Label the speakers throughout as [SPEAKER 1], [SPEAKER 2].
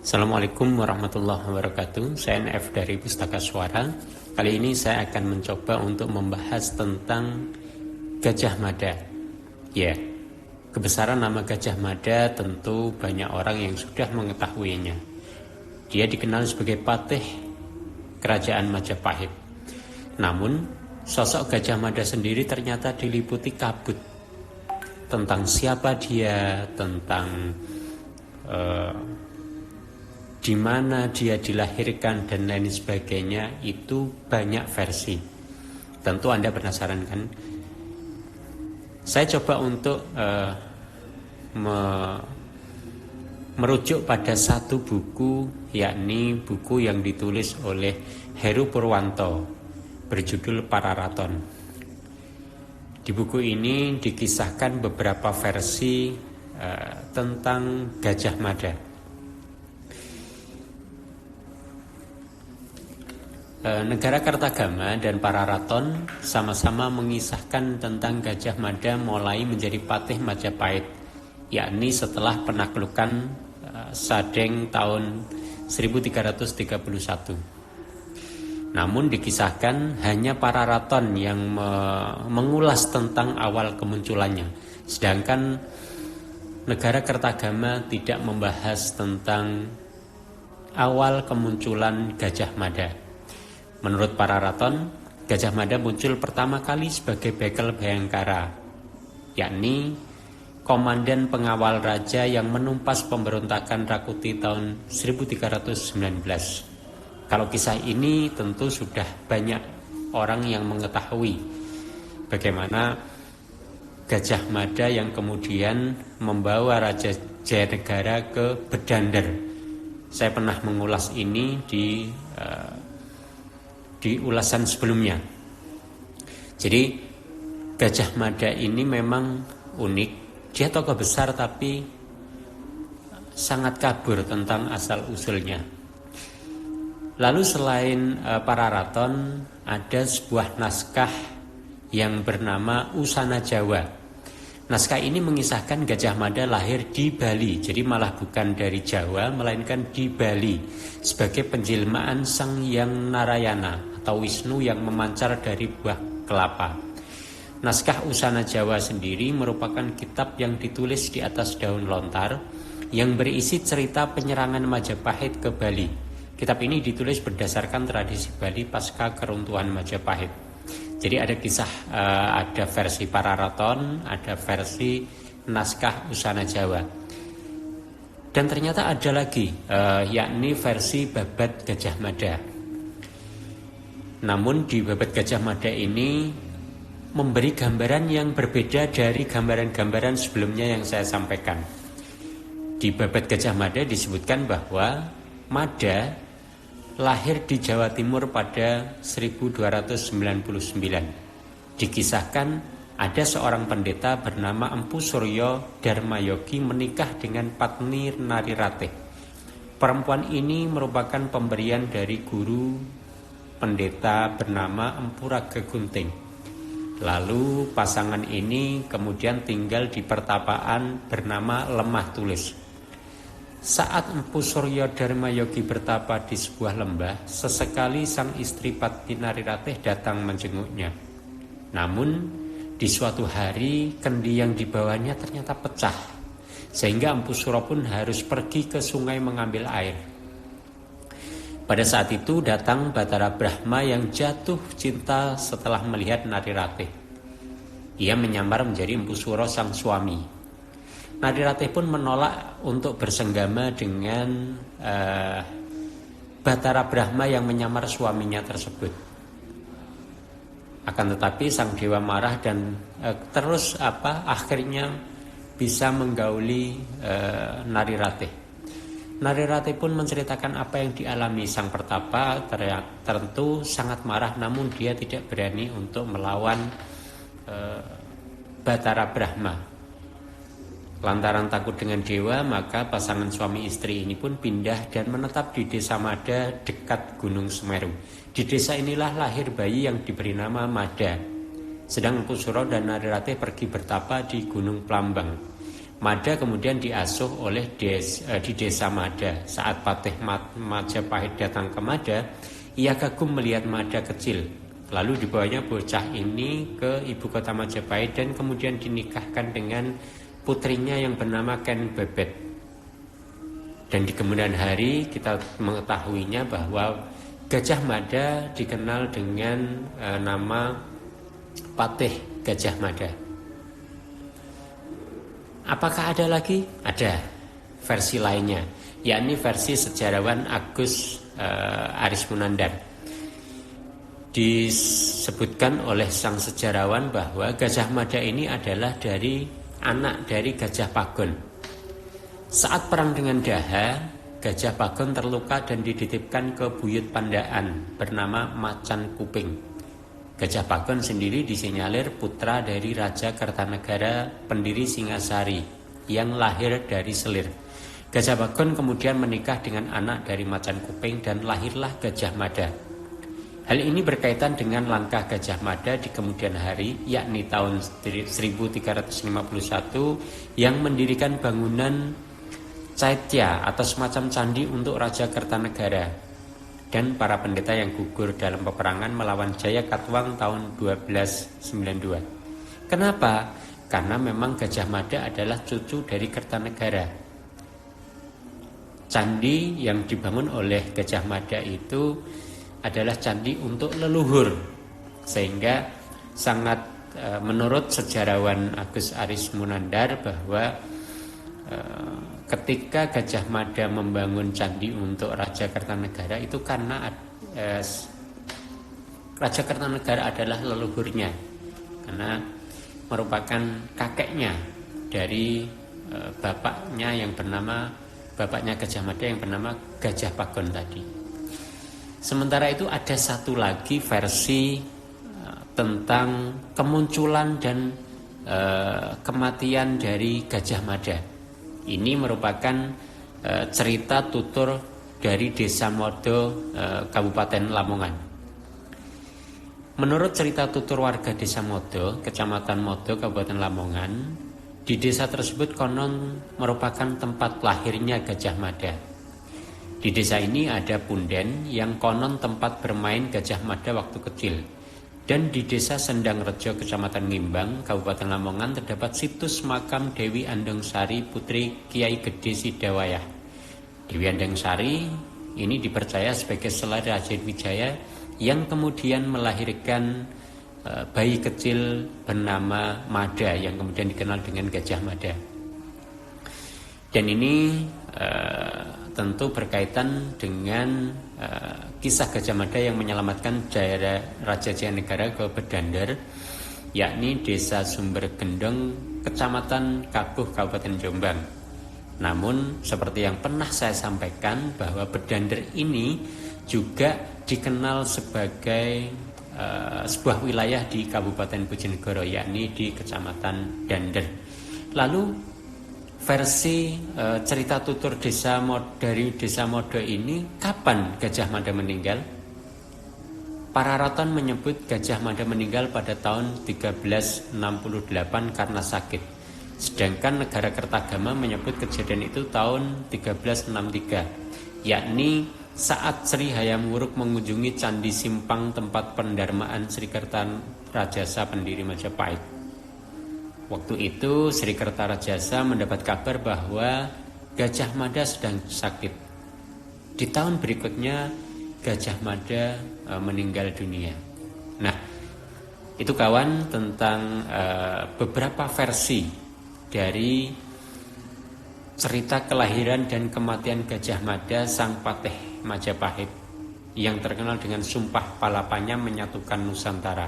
[SPEAKER 1] Assalamualaikum warahmatullahi wabarakatuh. Saya NF dari Pustaka Suara. Kali ini saya akan mencoba untuk membahas tentang Gajah Mada. Ya, kebesaran nama Gajah Mada tentu banyak orang yang sudah mengetahuinya. Dia dikenal sebagai patih Kerajaan Majapahit. Namun, sosok Gajah Mada sendiri ternyata diliputi kabut tentang siapa dia, tentang di mana dia dilahirkan dan lain sebagainya. Itu banyak versi. Tentu Anda penasaran kan? Saya coba untuk merujuk pada satu buku, yakni buku yang ditulis oleh Heru Purwanto berjudul Pararaton. Di buku ini dikisahkan beberapa versi tentang Gajah Mada. Negara Kartagama dan Pararaton sama-sama mengisahkan tentang Gajah Mada mulai menjadi patih Majapahit, yakni setelah penaklukan Sadeng tahun 1331. Namun dikisahkan hanya Pararaton yang mengulas tentang awal kemunculannya, sedangkan negara Kartagama tidak membahas tentang awal kemunculan Gajah Mada. Menurut Pararaton, Gajah Mada muncul pertama kali sebagai Bekel Bhayangkara, yakni komandan pengawal raja yang menumpas pemberontakan Rakuti tahun 1319. Kalau kisah ini tentu sudah banyak orang yang mengetahui bagaimana Gajah Mada yang kemudian membawa Raja Jayanegara ke Bedander. Saya pernah mengulas ini di ulasan sebelumnya. Jadi Gajah Mada ini memang unik. Dia tokoh besar tapi sangat kabur tentang asal-usulnya. Lalu selain Pararaton, ada sebuah naskah yang bernama Usana Jawa. Naskah ini mengisahkan Gajah Mada lahir di Bali, jadi malah bukan dari Jawa, melainkan di Bali, sebagai penjelmaan Sang Hyang Narayana atau Wisnu yang memancar dari buah kelapa. Naskah Usana Jawa sendiri merupakan kitab yang ditulis di atas daun lontar yang berisi cerita penyerangan Majapahit ke Bali. Kitab ini ditulis berdasarkan tradisi Bali pasca keruntuhan Majapahit. Jadi ada kisah, ada versi Pararaton, ada versi naskah Usana Jawa. Dan ternyata ada lagi, yakni versi Babat Gajah Mada. Namun di Babat Gajah Mada ini memberi gambaran yang berbeda dari gambaran-gambaran sebelumnya yang saya sampaikan. Di Babat Gajah Mada disebutkan bahwa Mada lahir di Jawa Timur pada 1299. Dikisahkan ada seorang pendeta bernama Empu Suryo Dharmayogi menikah dengan Patni Nariratih. Perempuan ini merupakan pemberian dari guru pendeta bernama Empu Raga Gunting. Lalu pasangan ini kemudian tinggal di pertapaan bernama Lemah Tulis. Saat Empu Suryo Dharmayogi bertapa di sebuah lembah, sesekali sang istri Patni Nariratih datang menjenguknya. Namun di suatu hari kendi yang dibawanya ternyata pecah, sehingga Empu Suryo pun harus pergi ke sungai mengambil air. Pada saat itu datang Batara Brahma yang jatuh cinta setelah melihat Nariratih. Ia menyamar menjadi Empu Suryo sang suami. Nariratih pun menolak untuk bersenggama dengan Batara Brahma yang menyamar suaminya tersebut. Akan tetapi sang dewa marah dan akhirnya bisa menggauli Nariratih. Nariratih pun menceritakan apa yang dialami sang pertapa. Tentu sangat marah, namun dia tidak berani untuk melawan Batara Brahma. Lantaran takut dengan dewa, maka pasangan suami istri ini pun pindah dan menetap di desa Mada dekat Gunung Semeru. Di desa inilah lahir bayi yang diberi nama Mada. Sedang Empu Suryo dan Nariratih pergi bertapa di Gunung Plambang. Mada kemudian diasuh di desa Mada. Saat Patih Majapahit datang ke Mada, ia kagum melihat Mada kecil. Lalu dibawanya bocah ini ke ibu kota Majapahit dan kemudian dinikahkan dengan putrinya yang bernama Ken Bebet. Dan di kemudian hari kita mengetahuinya bahwa Gajah Mada dikenal dengan nama Patih Gajah Mada. Apakah ada lagi? Ada versi lainnya, yakni versi sejarawan Agus Aris Munandar. Disebutkan oleh sang sejarawan bahwa Gajah Mada ini adalah anak dari Gajah Pagon. Saat perang dengan Daha, Gajah Pagon terluka dan dititipkan ke buyut Pandaan bernama Macan Kuping. Gajah Pagon sendiri disinyalir putra dari Raja Kertanegara pendiri Singasari yang lahir dari Selir. Gajah Pagon kemudian menikah dengan anak dari Macan Kuping dan lahirlah Gajah Mada. Hal ini berkaitan dengan langkah Gajah Mada di kemudian hari, yakni tahun 1351 yang mendirikan bangunan Caitya atau semacam candi untuk Raja Kertanegara dan para pendeta yang gugur dalam peperangan melawan Jaya Katwang tahun 1292. Kenapa? Karena memang Gajah Mada adalah cucu dari Kertanegara. Candi yang dibangun oleh Gajah Mada itu adalah candi untuk leluhur, sehingga sangat menurut sejarawan Agus Aris Munandar bahwa ketika Gajah Mada membangun candi untuk Raja Kertanegara itu karena Raja Kertanegara adalah leluhurnya, karena merupakan kakeknya dari bapaknya Gajah Mada yang bernama Gajah Pagon tadi. Sementara itu ada satu lagi versi tentang kemunculan dan kematian dari Gajah Mada. Ini merupakan cerita tutur dari Desa Modo, Kabupaten Lamongan. Menurut cerita tutur warga Desa Modo, Kecamatan Modo, Kabupaten Lamongan, di desa tersebut konon merupakan tempat lahirnya Gajah Mada. Di desa ini ada punden yang konon tempat bermain Gajah Mada waktu kecil. Dan di desa Sendang Rejo, Kecamatan Ngimbang, Kabupaten Lamongan terdapat situs makam Dewi Andongsari, putri Kiai Gede Sidawayah. Dewi Andongsari ini dipercaya sebagai selai Raja Wijaya yang kemudian melahirkan bayi kecil bernama Mada yang kemudian dikenal dengan Gajah Mada. Dan ini tentu berkaitan dengan kisah Gajah Mada yang menyelamatkan daerah Raja Jayanegara ke Bedandar, yakni Desa Sumber Gendong, Kecamatan Kabuh, Kabupaten Jombang. Namun seperti yang pernah saya sampaikan bahwa Bedandar ini juga dikenal sebagai sebuah wilayah di Kabupaten Bojonegoro, yakni di Kecamatan Dander. Lalu versi cerita tutur dari Desa Modo ini, kapan Gajah Mada meninggal? Para raton menyebut Gajah Mada meninggal pada tahun 1368 karena sakit. Sedangkan Negara Kertagama menyebut kejadian itu tahun 1363, yakni saat Sri Hayam Wuruk mengunjungi Candi Simpang, tempat pendarmaan Sri Kertarajasa pendiri Majapahit. Waktu itu Sri Kertarajasa mendapat kabar bahwa Gajah Mada sedang sakit. Di tahun berikutnya Gajah Mada meninggal dunia. Nah, itu kawan tentang beberapa versi dari cerita kelahiran dan kematian Gajah Mada, sang Patih Majapahit yang terkenal dengan sumpah palapanya menyatukan Nusantara.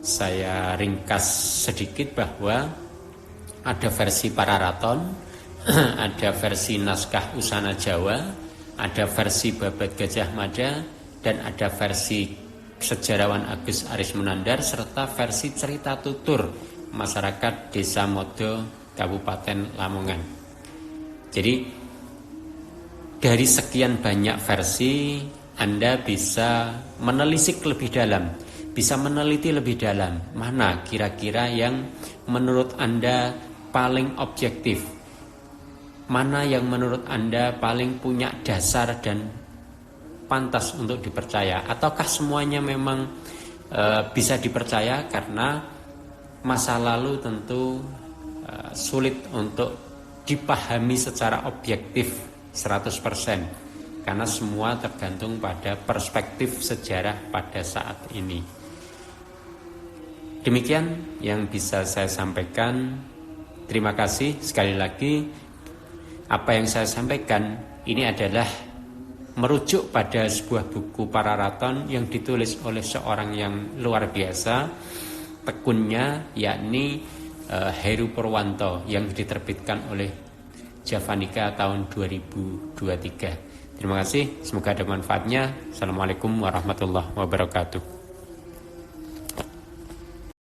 [SPEAKER 1] Saya ringkas sedikit bahwa ada versi para raton, ada versi naskah Usana Jawa, ada versi Babat Gajah Mada, dan ada versi sejarawan Agus Aris Munandar, serta versi cerita tutur masyarakat Desa Modo, Kabupaten Lamongan. Jadi dari sekian banyak versi, Anda bisa menelisik lebih dalam, bisa meneliti lebih dalam mana kira-kira yang menurut Anda paling objektif, mana yang menurut Anda paling punya dasar dan pantas untuk dipercaya, ataukah semuanya memang bisa dipercaya karena masa lalu tentu sulit untuk dipahami secara objektif 100%, karena semua tergantung pada perspektif sejarah pada saat ini. Demikian yang bisa saya sampaikan. Terima kasih sekali lagi. Apa yang saya sampaikan ini adalah merujuk pada sebuah buku Pararaton yang ditulis oleh seorang yang luar biasa tekunnya, yakni Heru Purwanto, yang diterbitkan oleh Javanica tahun 2023. Terima kasih, semoga ada manfaatnya. Assalamualaikum warahmatullahi wabarakatuh.